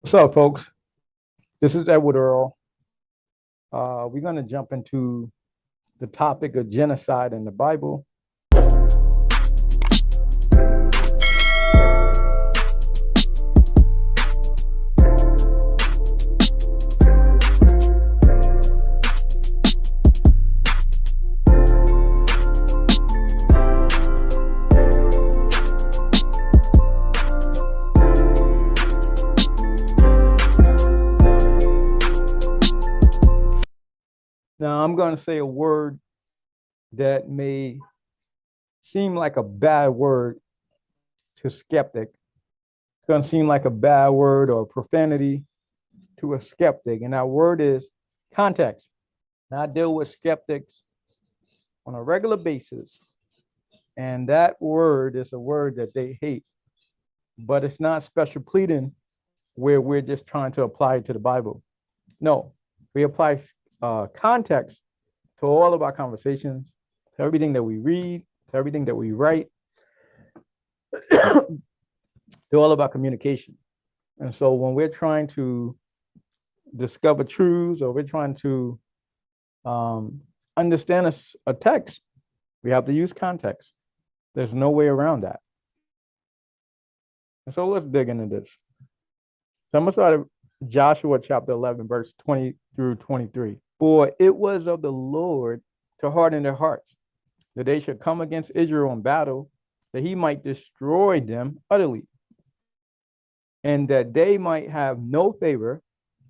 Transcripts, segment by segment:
What's up, folks? This is Edward Earl. We're going to jump into the topic of genocide in the Bible. Now, I'm going to say a word that may seem like a bad word to a skeptic. It's going to seem like a bad word or profanity to a skeptic. And that word is context. Now, I deal with skeptics on a regular basis. And that word is a word that they hate. But it's not special pleading where we're just trying to apply it to the Bible. No, we apply context to all of our conversations, to everything that we read, to everything that we write, to all of our communication. And so when we're trying to discover truths or we're trying to understand a text, we have to use context. There's no way around that. And so let's dig into this. So I'm going to start at Joshua chapter 11, verse 20 through 23. For it was of the Lord to harden their hearts, that they should come against Israel in battle, that he might destroy them utterly, and that they might have no favor,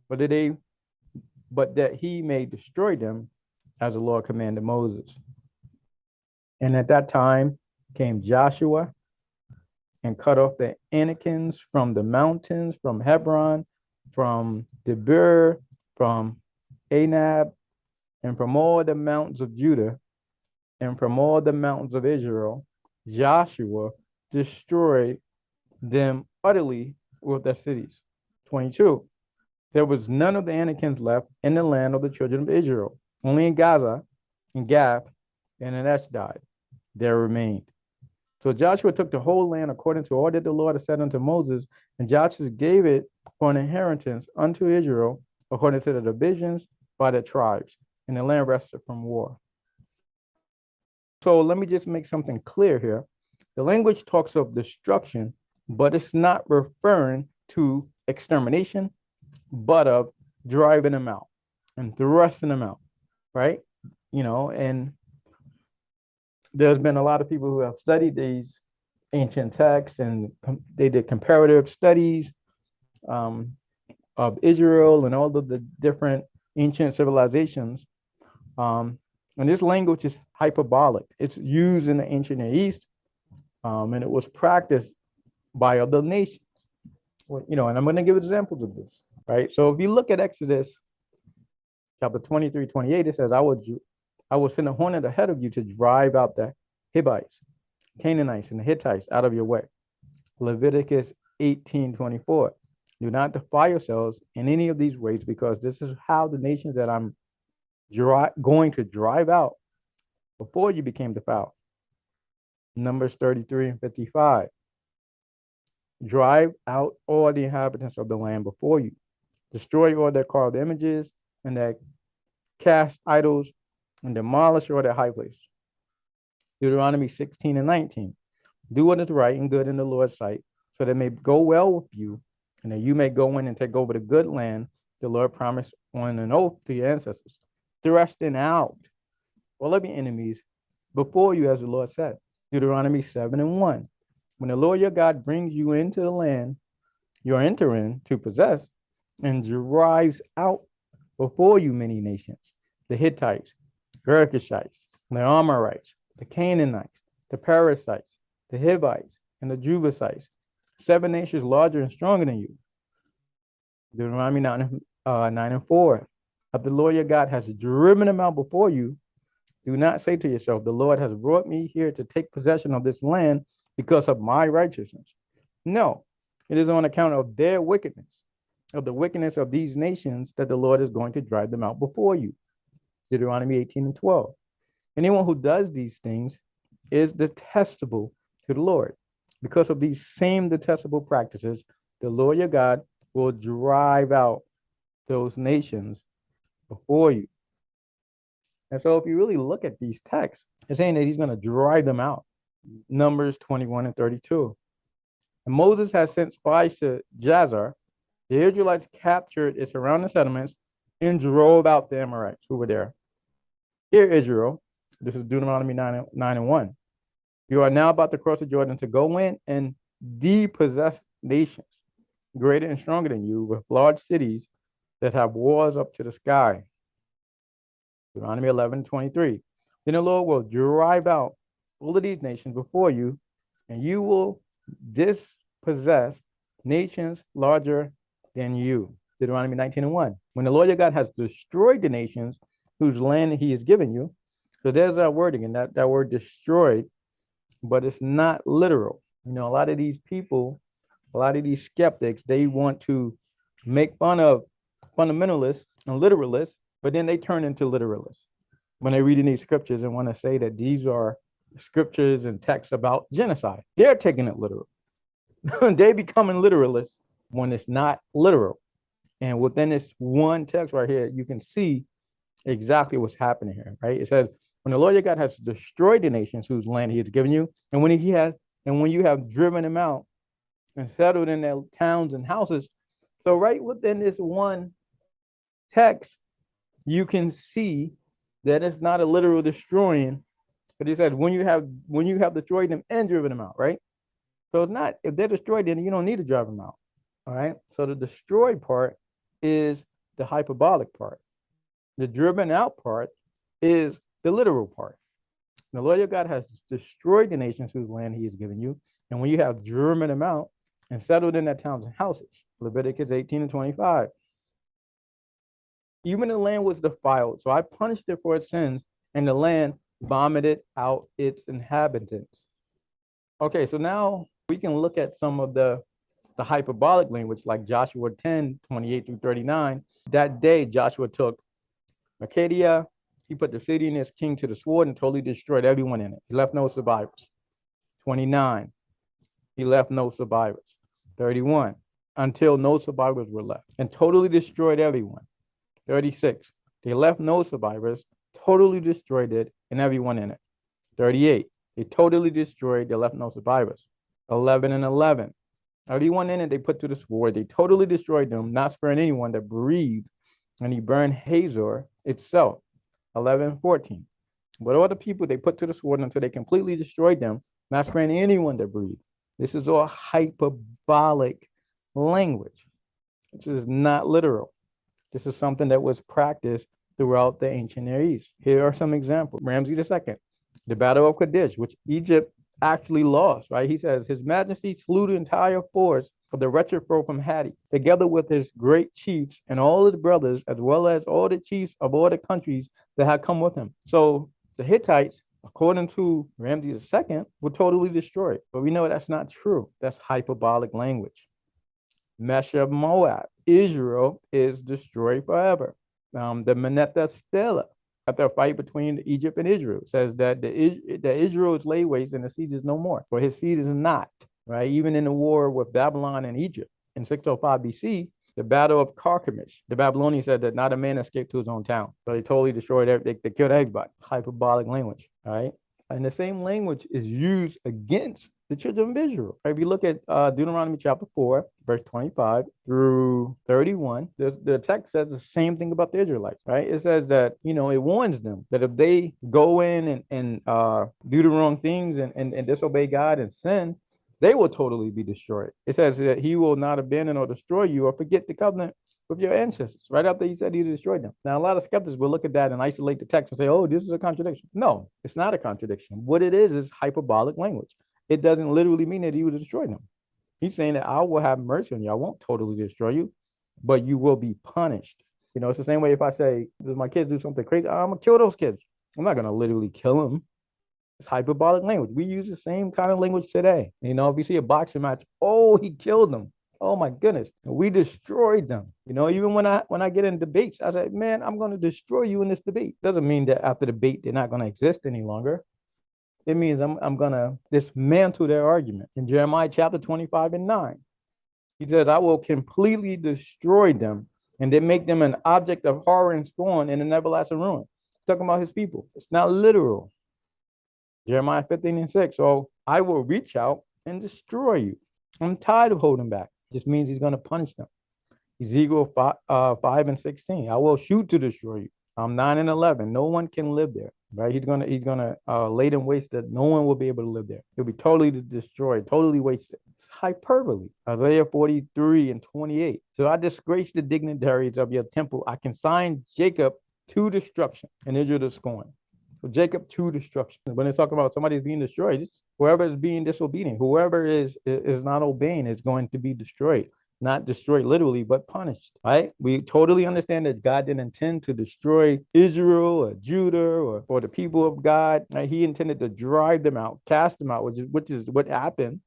but that he may destroy them, as the Lord commanded Moses. And at that time came Joshua and cut off the Anakims from the mountains, from Hebron, from Debir, from Anab, and from all the mountains of Judah, and from all the mountains of Israel. Joshua destroyed them utterly with their cities. 22. There was none of the Anakims left in the land of the children of Israel. Only in Gaza, in Gath, and in Ashdod there remained. So Joshua took the whole land according to all that the Lord had said unto Moses, and Joshua gave it for an inheritance unto Israel according to the divisions by the tribes, and the land rested from war. So let me just make something clear here. The language talks of destruction, but it's not referring to extermination, but of driving them out and thrusting them out, right? And there's been a lot of people who have studied these ancient texts, and they did comparative studies of Israel and all of the different ancient civilizations. And this language is hyperbolic. It's used in the ancient Near East, and it was practiced by other nations. And I'm going to give examples of this, right? So if you look at Exodus chapter 23, 28, it says, I will send a hornet ahead of you to drive out the Hivites, Canaanites, and the Hittites out of your way. Leviticus 18:24. Do not defile yourselves in any of these ways, because this is how the nations that I'm going to drive out before you became defiled. Numbers 33 and 55. Drive out all the inhabitants of the land before you. Destroy all their carved images and their cast idols, and demolish all their high places. Deuteronomy 16 and 19. Do what is right and good in the Lord's sight, so that it may go well with you, and that you may go in and take over the good land the Lord promised on an oath to your ancestors, thrusting out all of your enemies before you, as the Lord said. Deuteronomy 7 and 1. When the Lord your God brings you into the land you're entering to possess, and drives out before you many nations, the Hittites, Girgashites, the Amorites, the Canaanites, the Perizzites, the Hivites, and the Jebusites, 7 nations larger and stronger than you. Deuteronomy 9 and 4. If the Lord your God has driven them out before you, do not say to yourself, the Lord has brought me here to take possession of this land because of my righteousness. No, it is on account of their wickedness, of the wickedness of these nations, that the Lord is going to drive them out before you. Deuteronomy 18 and 12. Anyone who does these things is detestable to the Lord. Because of these same detestable practices, the Lord your God will drive out those nations before you. And so if you really look at these texts, it's saying that he's going to drive them out. Numbers 21 and 32. And Moses has sent spies to Jazer. The Israelites captured its surrounding settlements and drove out the Amorites who were there. Hear Israel, this is Deuteronomy 9 and 1. You are now about to cross the Jordan to go in and depossess nations greater and stronger than you, with large cities that have walls up to the sky. Deuteronomy 11:23. Then the Lord will drive out all of these nations before you, and you will dispossess nations larger than you. Deuteronomy 19 and 1. When the Lord your God has destroyed the nations whose land he has given you, so there's our wording, and that word destroyed, but it's not literal. You know, a lot of these people, a lot of these skeptics, they want to make fun of fundamentalists and literalists, but then they turn into literalists when they read in these scriptures and want to say that these are scriptures and texts about genocide. They're taking it literal. They becoming literalists when it's not literal. And within this one text right here, you can see exactly what's happening here, right? It says, when the Lord your God has destroyed the nations whose land he has given you, and when you have driven them out and settled in their towns and houses. So right within this one text, you can see that it's not a literal destroying, but he said when you have destroyed them and driven them out, right? So it's not, if they're destroyed, then you don't need to drive them out. All right. So the destroyed part is the hyperbolic part. The driven out part is the literal part. The Lord your God has destroyed the nations whose land he has given you. And when you have driven them out and settled in their towns and houses, Leviticus 18 and 25. Even the land was defiled, so I punished it for its sins, and the land vomited out its inhabitants. Okay, so now we can look at some of the hyperbolic language, like Joshua 10, 28 through 39. That day, Joshua took Arcadia. He put the city and its king to the sword and totally destroyed everyone in it. He left no survivors. 29, he left no survivors. 31, until no survivors were left, and totally destroyed everyone. 36, they left no survivors, totally destroyed it and everyone in it. 38, they totally destroyed, they left no survivors. 11 and 11, everyone in it they put to the sword, they totally destroyed them, not sparing anyone that breathed, and he burned Hazor itself. 11 and 14, but all the people they put to the sword until they completely destroyed them, not sparing anyone that breathed. This is all hyperbolic language. This is not literal. This is something that was practiced throughout the ancient Near East. Here are some examples. Ramses II, the Battle of Kadesh, which Egypt actually lost, right? He says, His Majesty slew the entire force of the wretched foe from Hatti, together with his great chiefs and all his brothers, as well as all the chiefs of all the countries that had come with him. So the Hittites, according to Ramses II, were totally destroyed. But we know that's not true. That's hyperbolic language. Mesh of Moab, Israel is destroyed forever. The Manetha Stela, after a fight between Egypt and Israel, says that the Israel is laid waste and the seed is no more, for his seed is not, right? Even in the war with Babylon and Egypt in 605 BC, the battle of Carchemish, the Babylonians said that not a man escaped to his own town. So they totally destroyed everything. They killed everybody. Hyperbolic language, all right? And the same language is used against the children of Israel. If you look at Deuteronomy chapter 4, verse 25 through 31, the text says the same thing about the Israelites, right? It says that, you know, it warns them that if they go in and do the wrong things and disobey God and sin, they will totally be destroyed. It says that he will not abandon or destroy you or forget the covenant with your ancestors, right after he said he destroyed them. Now, a lot of skeptics will look at that and isolate the text and say, oh, this is a contradiction. No, it's not a contradiction. What it is hyperbolic language. It doesn't literally mean that he will destroy them. He's saying that I will have mercy on you. I won't totally destroy you, but you will be punished. You know, it's the same way if I say, does my kids do something crazy? I'm going to kill those kids. I'm not going to literally kill them. It's hyperbolic language. We use the same kind of language today. You know, if you see a boxing match, oh, he killed them. Oh my goodness, we destroyed them. You know, even when I get in debates, I say, man, I'm going to destroy you in this debate. Doesn't mean that after the debate, they're not going to exist any longer. It means I'm going to dismantle their argument. In Jeremiah chapter 25 and 9, He says, I will completely destroy them and then make them an object of horror and scorn and an everlasting ruin. He's talking about his people. It's not literal. Jeremiah 15:6. So I will reach out and destroy you. I'm tired of holding back. Just means he's going to punish them. Ezekiel 5:16. I will shoot to destroy you. 9:11. No one can live there. Right? He's gonna lay them waste that no one will be able to live there. It'll be totally destroyed, totally wasted. It's hyperbole. Isaiah 43:28. So I disgrace the dignitaries of your temple. I consign Jacob to destruction and Israel to scorn. So Jacob to destruction. When they talk about somebody's being destroyed, it's whoever is being disobedient, whoever is not obeying is going to be destroyed. Not destroyed literally, but punished, right? We totally understand that God didn't intend to destroy Israel or Judah or the people of God. Right? He intended to drive them out, cast them out, which is what happened.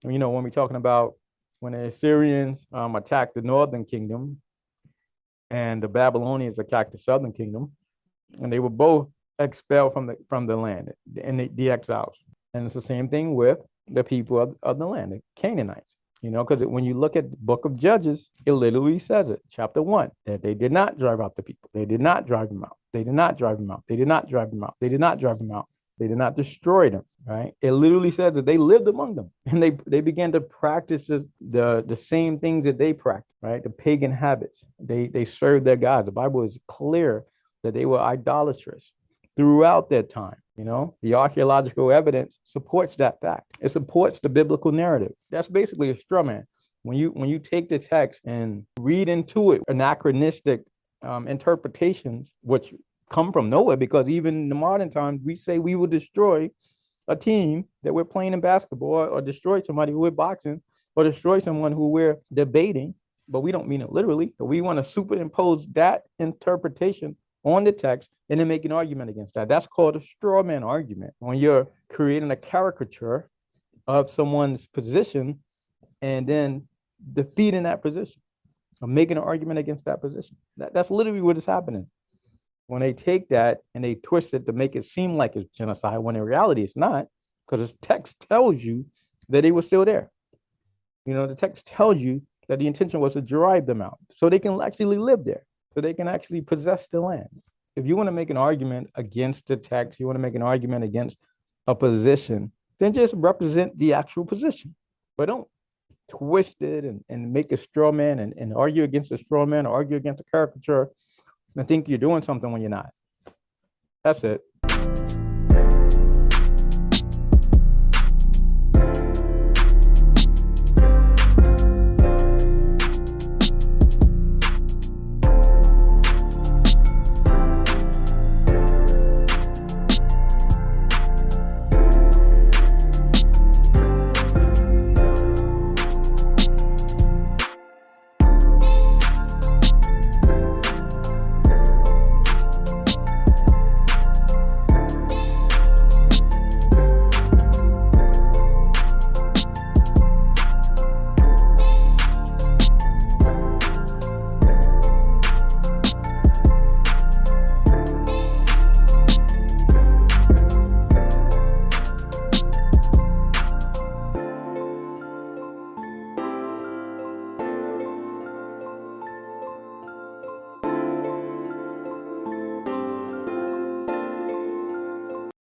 You know, when we're talking about when the Assyrians attacked the northern kingdom and the Babylonians attacked the southern kingdom, and they were both expelled from the land and the exiles. And it's the same thing with the people of the land, the Canaanites. You know, because when you look at the book of Judges, it literally says it, chapter 1, that they did not drive out the people. They did not drive them out. They did not drive them out. They did not drive them out. They did not drive them out. They did not destroy them, right? It literally says that they lived among them and they began to practice the same things that they practiced, right? The pagan habits. They served their gods. The Bible is clear that they were idolatrous throughout their time. You know, the archaeological evidence supports that fact. It supports the biblical narrative. That's basically a straw man. When you take the text and read into it anachronistic interpretations, which come from nowhere, because even in the modern times, we say we will destroy a team that we're playing in basketball, or destroy somebody who we're boxing, or destroy someone who we're debating, but we don't mean it literally. But we want to superimpose that interpretation on the text and then make an argument against that. That's called a straw man argument. When you're creating a caricature of someone's position and then defeating that position or making an argument against that position. That's literally what is happening. When they take that and they twist it to make it seem like it's genocide, when in reality it's not, because the text tells you that they were still there. You know, the text tells you that the intention was to drive them out so they can actually live there, so they can actually possess the land. If you want to make an argument against the text, you want to make an argument against a position, then just represent the actual position. But don't twist it and make a straw man and argue against a straw man or argue against a caricature and think you're doing something when you're not. That's it.